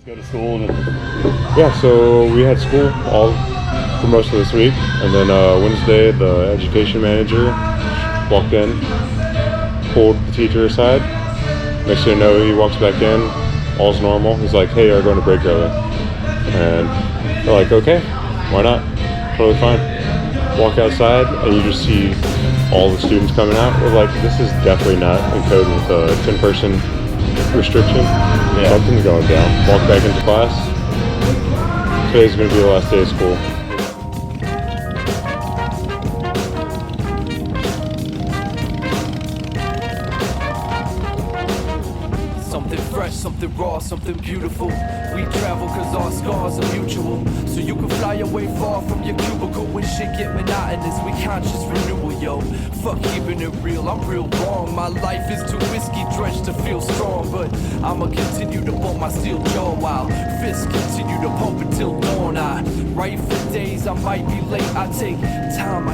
go to school? Yeah, so we had school all for most of this week, and then Wednesday the education manager walked in, pulled the teacher aside. Next thing you know, he walks back in, all's normal. He's like, "Hey, you're going to break early," and we're like, "Okay, why not? Totally fine." Walk outside, and you just see all the students coming out. We're like, "This is definitely not in code with a 10-person restriction. Yeah. Something's going down." Walk back into class. Today's going to be the last day of school. Something fresh, something raw, something beautiful. We travel cause our scars are mutual. So you can fly away far from your cubicle. When shit get monotonous, we conscious renewal, yo. Fuck keeping it real, I'm real wrong. My life is too whiskey drenched to feel strong. But I'ma continue to bump my steel jaw while fists continue to pump until dawn. I write for days, I might be late. I take the time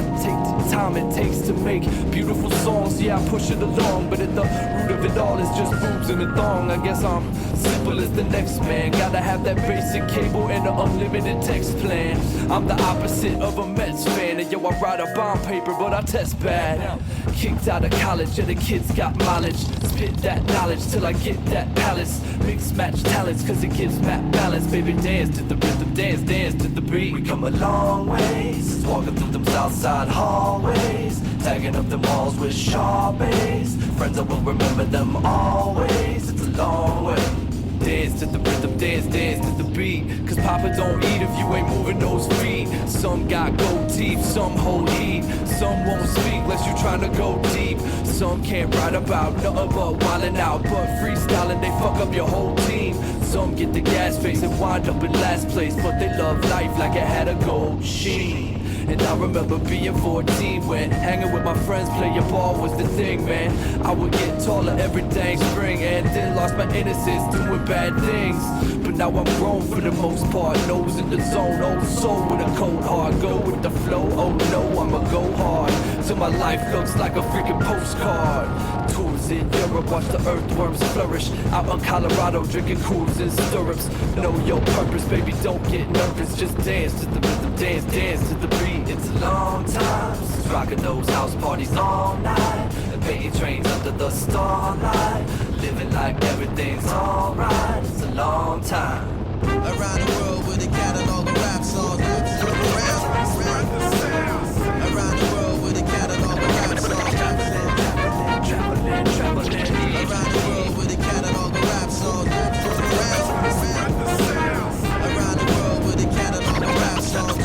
it takes to make beautiful songs. Yeah, I push it along, but at the root of it all is just boobs and a thong. I guess I'm simple as the next man. Gotta have that basic cable and an unlimited text plan. I'm the opposite of a Mets fan. And yo, I write a bond paper, but I test bad. Kicked out of college, yeah, the kids got mileage. Spit that knowledge till I get that palace. Mix match talents, cause it gives map balance. Baby, dance to the rhythm, dance to the beat. We come a long ways, walking through them southside hallways, tagging up the walls with Sharpies. Friends, I will remember them always. It's a long way. Dance to the rhythm, dance to the beat. Cause Papa don't eat if you ain't moving those feet. Some got gold teeth, some hold heat. Some won't speak unless you tryna go deep. Some can't write about nothing but wildin' out, but freestyling they fuck up your whole team. Some get the gas face and wind up in last place, but they love life like it had a gold sheen. And I remember being 14 when hanging with my friends, playing ball was the thing, man. I would get taller every dang spring, and then lost my innocence doing bad things. But now I'm grown for the most part, nose in the zone, old soul with a cold heart. Go with the flow, oh no, I'ma go hard till my life looks like a freaking postcard. Tours in Europe, watch the earthworms flourish. Out in Colorado, drinking cools and stirrups. Know your purpose, baby, don't get nervous. Just dance to the rhythm, dance to the beat. It's a long time since rocking those house parties all night and painting trains under the starlight, living like everything's alright. It's a long time. Around the world with a catalog of rap songs. Around the world with a catalog of rap songs. Traveling. Around the world with a catalog of rap songs. Around the world with a catalog of rap songs.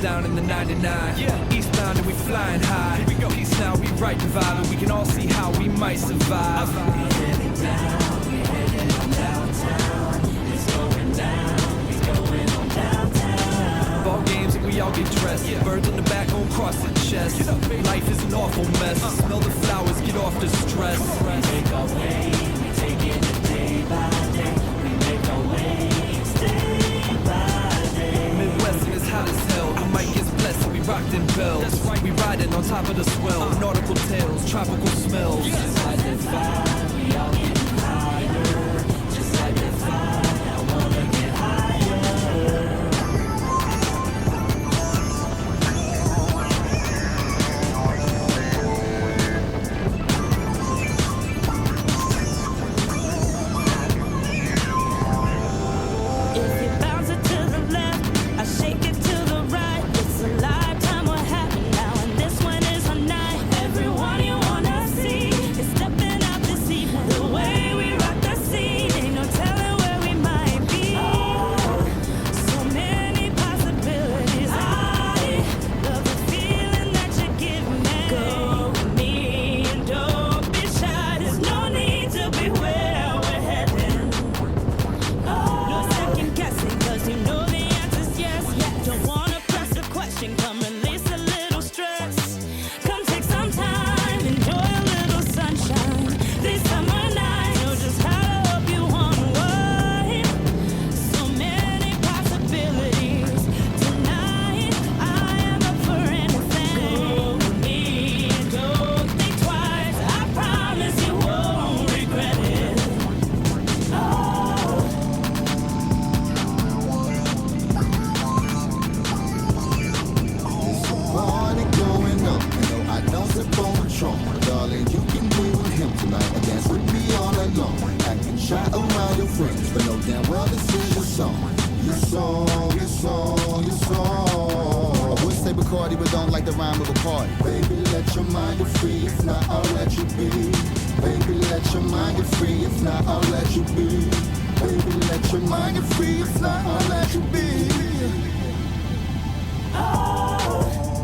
Down in the 99, yeah. Eastbound and we flying high. Here we go. Peace now, we right the vibe, and we can all see how we might survive. We heading on downtown. It's going on downtown. Ball games and we all get dressed. Yeah. Birds in the back on cross the chest. Life is an awful mess. Smell the flowers, get off the stress. We make our way, we take it day by day. We make our way, day by day. Midwestern is hot as hell. I might get blessed, so we rock them bells. That's right, we riding on top of the swell. Nautical tales, tropical smells. Just like the fire. Shout around your friends, but know damn well this is your song. Your song, your song, your song. I would say Bacardi, but don't like the rhyme of a party. Baby, let your mind get free, if not, I'll let you be. Baby, let your mind get free, if not, I'll let you be. Baby, let your mind get free, if not, I'll let you be. Oh,